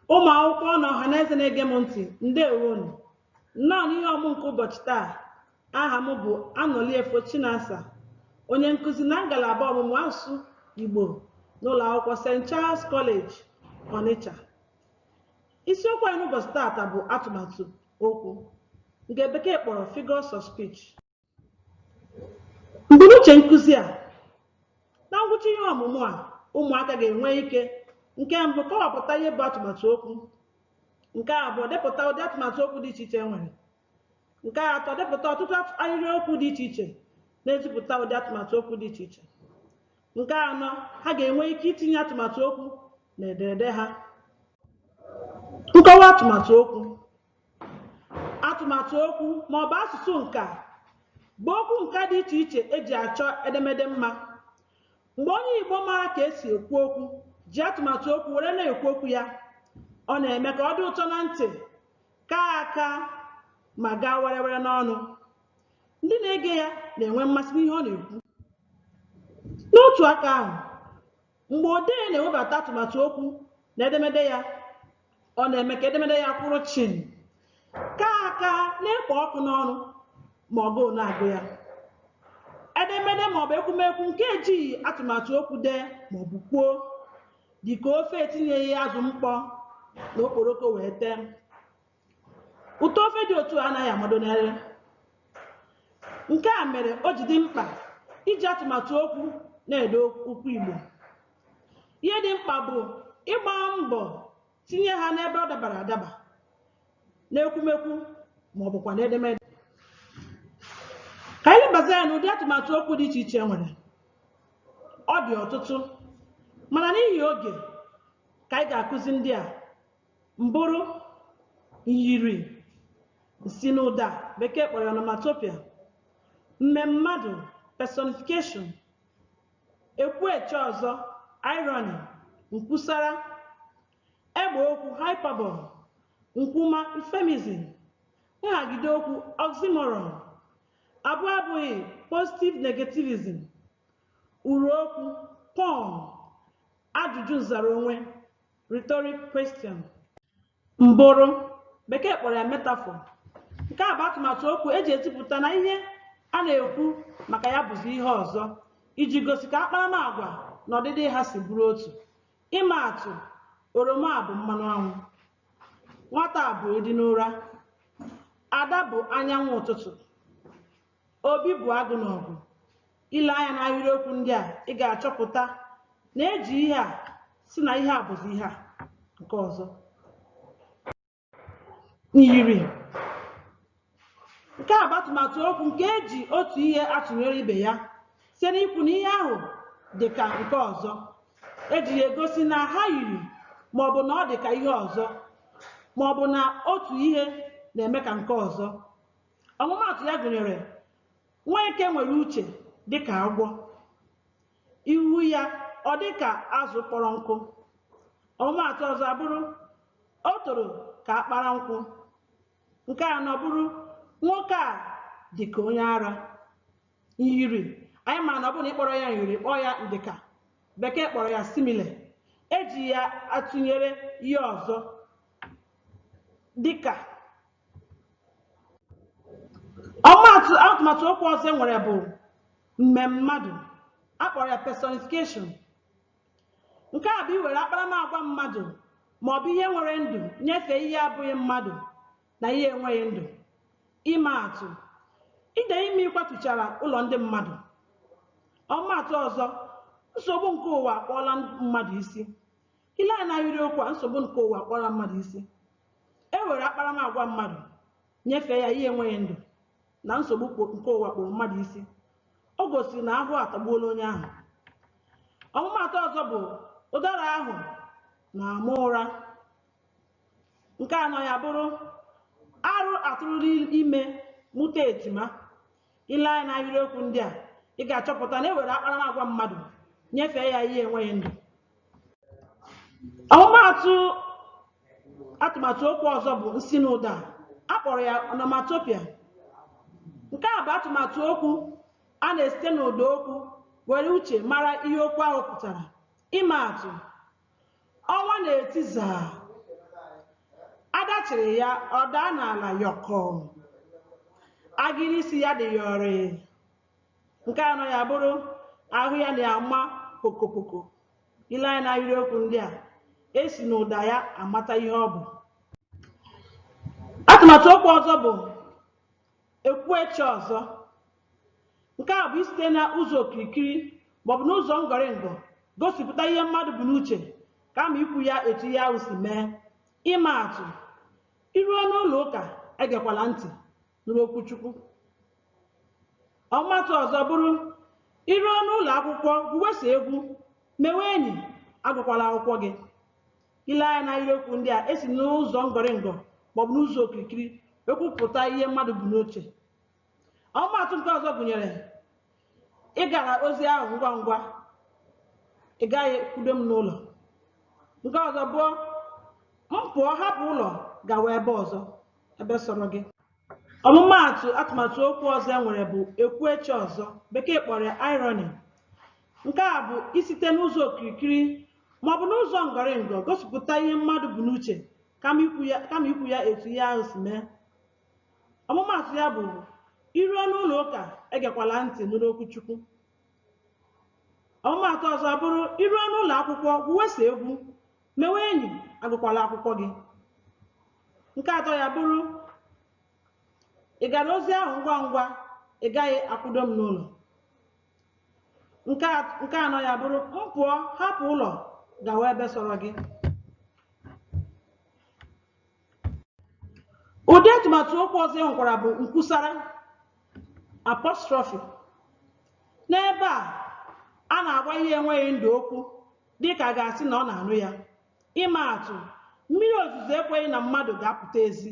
Ụmụ akwụkwọ na ọhaneze na-ege m ntị, ndewonu. Nnọọ n'ihe ọmụ nke ụbọchị taa. Aha m bụ Anọliefo Chinasa, onye nkụzi na ngalaba ọmụmụ asụsụ Igbo n'ụlọ akwụkwọ St. Charles College, Onitsha. Isiokwu anyị n'ụbọchị taata bụ atụmatụ okwu, nke bekee kpọrọ figures of speech. Mbunuche nkụzi a, na ngwụcha ihe ọmụmụ a, ụmụaka ga-enwe ike nke mbụ kọwapụta ihe bụ atụmatụ okwu, nke abụọ depụta ụdị atụmatụ okwu dị iche iche enwere, nke atọ depụta ọtụtụ ahịrịokwu dị iche iche na-ezipụta ụdị atụmatụ okwu dị iche iche, nke anọ ha ga-enwe ike itinye atụmatụ okwu na ederede ha. Nkọwa atụmatụ okwu. Atụmatụ okwu ma ọ bụ asụsụ nka bụ okwu nka dị iche iche eji achọ edemede mma. Mgbe onye Igbo mara ka esi ekwu okwu ji atụmatụ okwu were na-ekwu okwu ya, ọ na-eme ka ọ dị ụtọ na ntị, kaa aka, ma gaa were were n'ọnụ. Ndị na-ege ya na-enwe mmasị n'ihe ọ na-ekwu. N'otu aka ahụ, mgbe odee na-ewebata atụmatụ okwu na edemede ya, ọ na-eme ka edemede ya kwụrụ chịm, kaa aka, na-ekpo ọkụ n'ọnụ ma ọ gụụ na-agụ ya. Edemede ma ọ bụ ekwumekwu nke ejighị atụmatụ okwu dee ma ọ bụ kwuo, dịka ofe etinyeghị azụ mkpọ na okporoko wee tee. Ụtọ ofe dị otu a anaghị amado n'ere. Nke a mere o ji dị mkpa iji atụmatụ okwu na-ede okwu Igbo. Ihe dị mkpa bụ ịgba mbọ tinye ha n'ebe ọ dabara adaba, n'ekwumekwu ma ọ bụkwa n'edemede. Ka anyị lebazie anya n'ụdị atụmatụ okwu dị iche iche nwere. Ọ dị ọtụtụ, mana n'ihi oge ka anyị ga-akụzi ndị a: mbụrụ, nyiri, nsinụda, bekee kpọrọ onomatopoeia, mmemmadụ, personification, ekwueche ọzọ, irony, nkwusara, egbe okwu, hyperbole, nkwuma, euphemism, nhagide okwu, oxymoron, abụọ abụghị, positive negativism, uru okwu, pun, ajụjụ nzara onwe, rhetoric question. Mbụrụ, bekee kpọrọ ya metaphor. Nke a bụ atụmatụ okwu eji ezipụta na ihe a na-ekwu maka ya bụzi ihe ọzọ, iji gosi ka akparamagwa na ọdịdị ha si bụrụ otu. Ịma atụ: oroma bụ mmanụ anwụ, nwata bụ ịdị n'ụra, ada bụ anyanwụ ụtụtụ, obi bụ agụ n'ọgụ. Ile anya n'ahịrịokwu ndị a, ị ga-achọpụta na eji ihe a si na ihe a bụzi ihe a nke ọzọ. Nyiri. Nke a bụ atụmatụ okwu nke eji otu ihe atụnyere ibe ya, site n'ikwu na ihe ahụ dị ka nke ọzọ. Eji ya egosi na ha yiri, ma ọ bụ na ọ dị ka ihe ọzọ, ma ọ bụ na otu ihe na-eme ka nke ọzọ. Ọmụmaatụ ya gụnyere: Nweke nwere uche dị ka agwọ, ihu ya ọ dị ka azụ kpọrọ nkụ. Ọmụmaatụ ọzọ abụrụ: o toro ka akpara nkwụ. Nke anọ bụrụ: nwoke a dị ka onye ara. Nyiri, anyị ma na ọ bụrụ na ịkpọrọ ya nyiri, kpọọ ya ndịka, bekee kpọrọ ya simile. Eji ya atụnyere ihe ọzọ dịka. Atụmatụ okwu ọzọ enwere bụ mmemmadụ, akpọrọ ya personification. Nke a bụ iwere akparamagwa mmadụ ma ọ bụ ihe nwere ndụ nyefee ihe abụghị mmadụ na ihe enweghị ndụ. Ịma atụ: ide ime ịkwatuchara ụlọ ndị mmadụ. Ọmụmaatụ ọzọ: nsogbu nke ụwa akpọọla mmadụ isi. Ile anya n'ahịrịokwu a, nsogbu nke ụwa akpọọla mmadụ isi, e were akparamagwa mmadụ nyefee ya ihe enweghị ndụ na nsogbu nke ụwa kpụrụ mmadụ isi. O gosiri na ahụ atagbuola onye ahụ. Ọmụmaatụ ọzọ bụ: ụdara ahụ na-ama ụra. Nke anọ ya bụrụ: arụ atụrụla ime mụta ejima. Ile anya n'ahịrịokwu ndị a, ị ga-achọpụta na e were akparamagwa mmadụ nyefee ya ihe enweghị ndụ. Ọmụmaatụ atụmatụ okwu ọzọ bụ nsinụda, akpọrọ ya onomatopoeia. Nke a bụ atụmatụ okwu a na-esite n'ụda okwu were uche mara ihe okwu ahụ pụtara. Ịma atụ: ọnwa na-eti zaa, chịrị ya ọ daa n'ala yọkọm. Agịrị isi ya dị yọrị. Nke anọ ya bụrụ ahụ ya na-ama pokopoko. Ile anya n'ahịrịokwu ndị a, esi n'ụda ya amata ihe ọ bụ. Atụmatụ okwu ọzọ bụ ekwuechi ọzọ. Nke a bụ isite n'ụzọ okirikiri maọbụ n'ụzọ ngọrịngọ gosipụta ihe mmadụ bụ n'uche kama ikwu ya etu ihe ahụ si mee. Ịma atụ, iruo n'ụlọ ụka egekwala ntị nụrụ okwu Chukwu. Ọmụmatụ ọzọ bụrụ iruo n'ụlọ akwụkwọ gwuwesa egwu mewe enyi agụkwala akwụkwọ gị. Ile anya n'ahịrịokwu ndị a, esi n'ụzọ ngọrịngọ maọbụ n'ụzọ okirikiri ekwupụta ihe mmadụ bụ n'uche. Ọmụmatụ nke ọzọ gụnyere ịgara ozi ahụ ngwa ngwa, ị gaghị kwudo m n'ụlọ. Nke ọzọ bụ m pụọ hapụ ụlọ gawa ebe ọzọ ebe sọrọ gị. Ọmụmatụ atụmatụ okwu ọzọ enwere bụ ekwuechi ọzọ, bekee kpọrọ ya irony. Nke a bụ isite n'ụzọ okirikiri maọbụ n'ụzọ ngọrịngọ gosipụta ihe mmadụ bụ n'uche kama ikwu ya etu ihe ahụ si mee. Ọmụmatụ ya bụ iruo n'ụlọ ụka egekwala ntị nụrụ okwu Chukwu. Ọmụmatụ ọzọ bụrụ iruo n'ụlọ akwụkwọ gwuwesa egwu mewe enyi agụkwala akwụkwọ gị. Nke atọ ya bụrụ ị gara ozi ahụ ngwa ngwa, ị gaghị akwudo m n'ụlọ. Nke anọ ya bụrụ m pụọ hapụ ụlọ gawa ebe sọrọ gị. Ụdị atụmatụ okwu ọzọ e nwekwara bụ nkwusara apostrophe. N'ebe a na-agwa ihe enweghị ndụ okwu dịka a ga-asị na ọ na-anụ ya. Ịma atụ, mmiri ozuzo ekweghị na mmadụ ga-apụta ezi.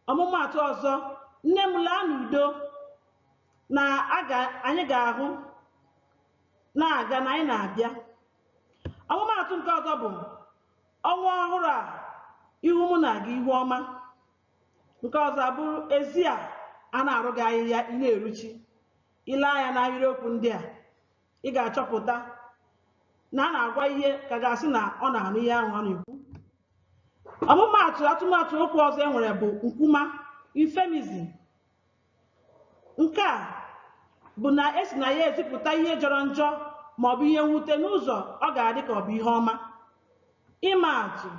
Ọmụmatụ ọzọ, nne m laa n'udo na anyị ga-ahụ na-aga na anyị na-abịa. Ọmụmatụ nke ọzọ bụ ọnwa ọhụrụ a ihu mụ na gị ihu ọma. Nke ọzọ bụrụ ezi a na-arụghị ahịhịa ị na-eruchi. Ile anya n'ahịrịokwu ndị a, ị ga-achọpụta na a na-agwa ihe ka ga-asị na ọ na-anụ ihe ahụ ọ na-ekwu. Atụmatụ okwu ọzọ enwere bụ nkwuma euphemism. Nke a bụ na esi na ya ezipụta ihe jọrọ njọ maọbụ ihe mwute n'ụzọ ọ ga-adị ka ọ bụ ihe ọma. Ịma atụ,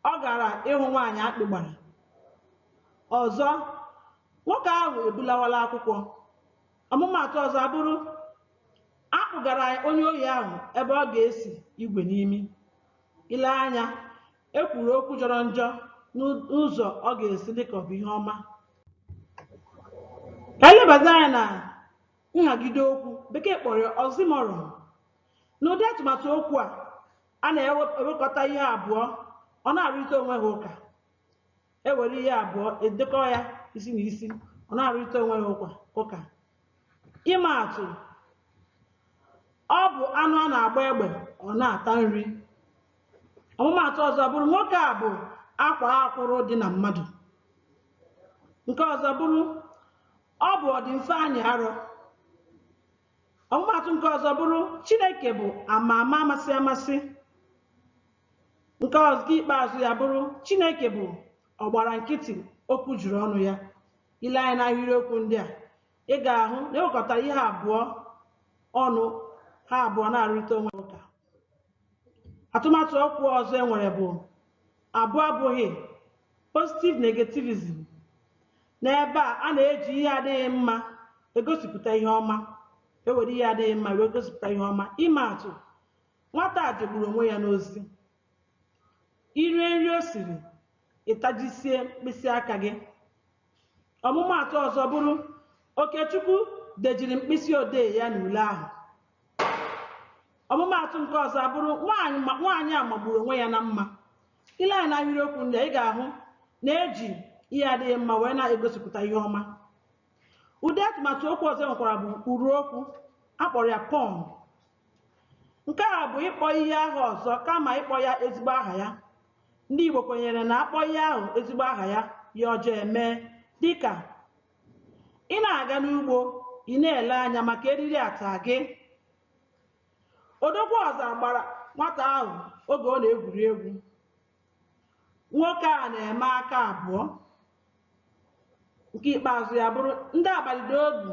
ọ gara ịhụ nwaanyị akpị gbara. Ọzọ, nwoke ahụ ebulawala akwụkwọ. Ọmụmatụ ọzọ abụrụ akpụgara onye ohi ahụ ebe ọ ga-esi igwe n'imi. Ile anya, ekwuru okwu jọrọ njọ n'ụzọ ọ ga-esi dị ka ọ bụ ihe ọma. Ka anyị lebaza anya na nhagide okwu, bekee kpọrọ oxymoron. N'ụdị atụmatụ okwu a na-ewekọta ihe abụọ ọ na-arụrịta onwe ha ụka. Ewere ihe abụọ edekọ ya isi na isi, ọ na-arụrịta onwe ha ụka. Ịma atụ, ọ bụ anụ a na-agba egbe ọ na-ata nri. Ọmụmatụ ọzọ bụrụ nwoke a bụ akwa akwụrụ dị na mmadụ. Nke ọzọ bụrụ ọ bụ ọdịmfe anyị arọ. Ọmụmatụ nke ọzọ bụrụ Chineke bụ ama amasị amasị. Nke ikpeazụ ya bụrụ Chineke bụ ọgbara nkịtị okwu juru ọnụ ya. Ile anya n'ahịrịokwu ndị a, ị ga-ahụ na ewekọtara ihe abụọ ọnụ, ha abụọ na-arụrịta onwe ụka. Atụmatụ okwu ọzọ enwere bụ abụọ abụghị positive negativism. N'ebe a na-eji ihe adịghị mma egosipụta ihe ọma. Ewere ihe adịghị mma wee gosipụta ihe ọma. Ịma atụ, nwata a jọgburu onwe ya n'ozi. Irie nri o siri, ịtajisie mkpịsị aka gị. Ọmụmatụ ọzọ bụrụ Okechukwu dejiri mkpịsị odee ya n'ule ahụ. Ọmụmatụ nke ọzọ abụrụ nwaanyị a magburu onwe ya na mma. Ile anya n'ahịrịokwu ndị a, ị ga-ahụ na-eji ihe adịghị mma wee na-egosipụta ihe ọma. Ụdị atụmatụ okwu ọzọ nwekwara bụ uru okwu, akpọrọ ya pun. Nke a bụ ịkpọ ihe ahụ ọzọ kama ịkpọ ya ezigbo aha ya. Ndị Igbo kwenyere na akpọ ihe ahụ ezigbo aha ya, ya ọjọọ eme. Dịka ị na-aga n'ugbo, ị na-ele anya maka eriri ata gị. Odogwu ọzara gbara nwata ahụ oge ọ na-egwuri egwu. nwoke a na-eme aka abụọ. Nke ikpeazụ ya bụrụ ndị agbalidobi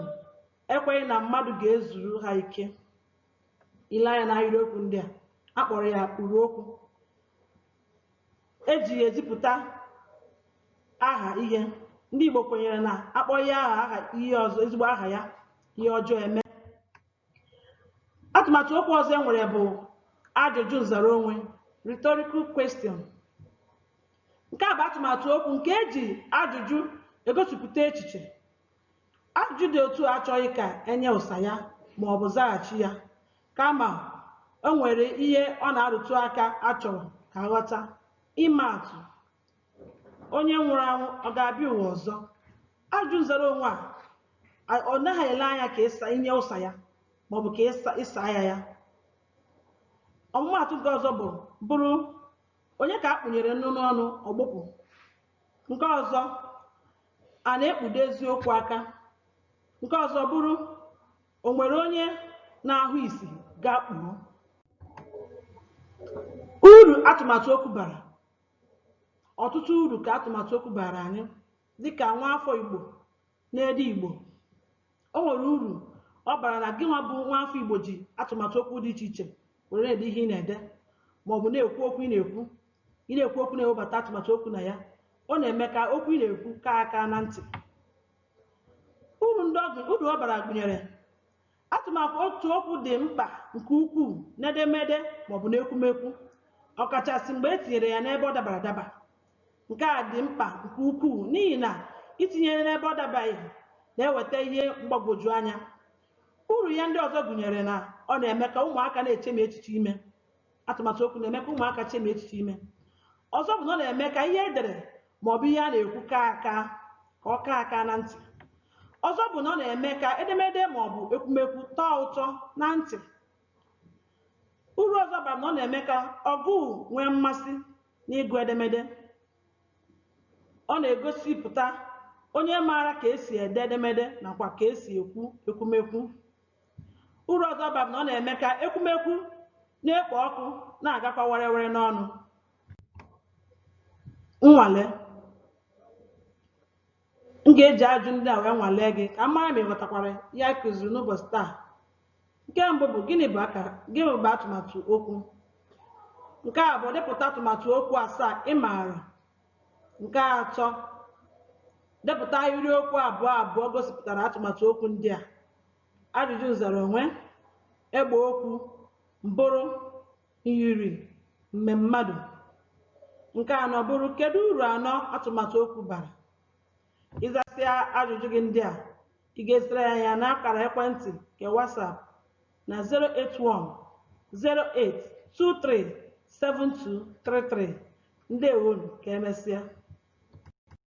ekweghị na mmadụ ga-ezuru ha ike. Ile anya n'ahịrịokwu ndị a akpọrọ ya uru okwu. Eji ezipụta aha ihe. Ndị Igbo kwenyere na akpọ ihe aha ihe ọzọ, ezigbo aha ya, ihe ọjọọ eme. Atụmatụ okwu ọzọ e nwere bụ ajụjụ nzara onwe, rhetorical question. Nke a bụ atụmatụ okwu nke eji ajụjụ egosipụta echiche. Ajụjụ dị otu achọghị ka enye ụsa ya ma ọ bụ zaghachi ya, kama o nwere ihe ọ na-arụtụ aka achọrọ ka ghọta. Ịma atụ: onye nwụrụ anwụ ọ ga-abịa ụwa ọzọ? Ajụjụ nzara onwe a ọ naghị ele anya ka inye ụsa ya ma ọ bụ ka ịsa ya. Ọmụmaatụ nke ọzọ bụrụ onye ka akpụnyere nnu n'ọnụ ọgbụpụ. Nke ọzọ, a na-ekpudo eziokwu aka. Nke ọzọ bụrụ o nwere onye na-ahụ isi ga-akpụrụ. Uru atụmatụ okwu bara. Ọtụtụ uru ka atụmatụ okwu bara anyị dịka nwa afọ Igbo na-ede Igbo. O nwere uru ọ bara na gị nwa bụ nwa afọ Igbo ji atụmatụ okwu dị iche iche were na-ede ihe ị na-ede, ma ọ bụ na-ekwu okwu ị na-ekwu okwu na-ewebata atụmatụ okwu na ya. Ọ na-eme ka okwu ị na-ekwu kaa aka na ntị. Uru ọ bara gụnyere atụmatụ okwu dị mkpa nke ukwuu n'edemede ma ọ bụ n'ekwumekwu, ọkachasị mgbe etinyere ya n'ebe ọ dabara adaba. Nke a dị mkpa nke ukwuu n'ihi na itinye n'ebe ọ dabaghị na-eweta ihe mgbagwoju anya. Uru ya ndị ọzọ gụnyere na ọ na-eme ka ụmụaka na-echemi echiche ime. Atụmatụ okwu na-eme ka ụmụaka chemie echiche ime. Ọzọ bụ na ọ na-eme ka ihe edere ma ọ bụ ihe a na-ekwu ka ọ kaa aka na ntị. Ọzọ bụ na ọ na-eme ka edemede ma ọ bụ ekwumekwu tọọ ụtọ na ntị. Uru ọzọ bara na ọ na-eme ka ọgụụ nwee mmasị n'ịgụ edemede. Ọ na-egosipụta onye maara ka esi ede edemede nakwa ka esi ekwu ekwumekwu. Uru ọzọ bara na ọ na-eme ka ekwumekwu na-ekpo ọkụ na-agakwa were were n'ọnụ. Nnwale. M ga-eji ajụ ndị a wee nwalee gị ka m mara ma ị ghọtakwara ihe a kụziri n'ụbọchị taa. Nke mbụ bụ gịnị bụ atụmatụ okwu? Nke a bụ depụta atụmatụ okwu 7 ị maara. Nke atọ, depụta ahịrịokwu abụọ gosipụtara atụmatụ okwu ndị a. Ajụjụ nzara onwe, egbe okwu, mbụrụ, nyiri, mmemmadụ. Nke anọ bụrụ kedu uru anọ atụmatụ okwu bara. Ịzasịa ajụjụ gị ndị a, ị ga-esere ya n'akara ekwentị nke WhatsApp na 08108237233. Ndewonu, ka emesịa.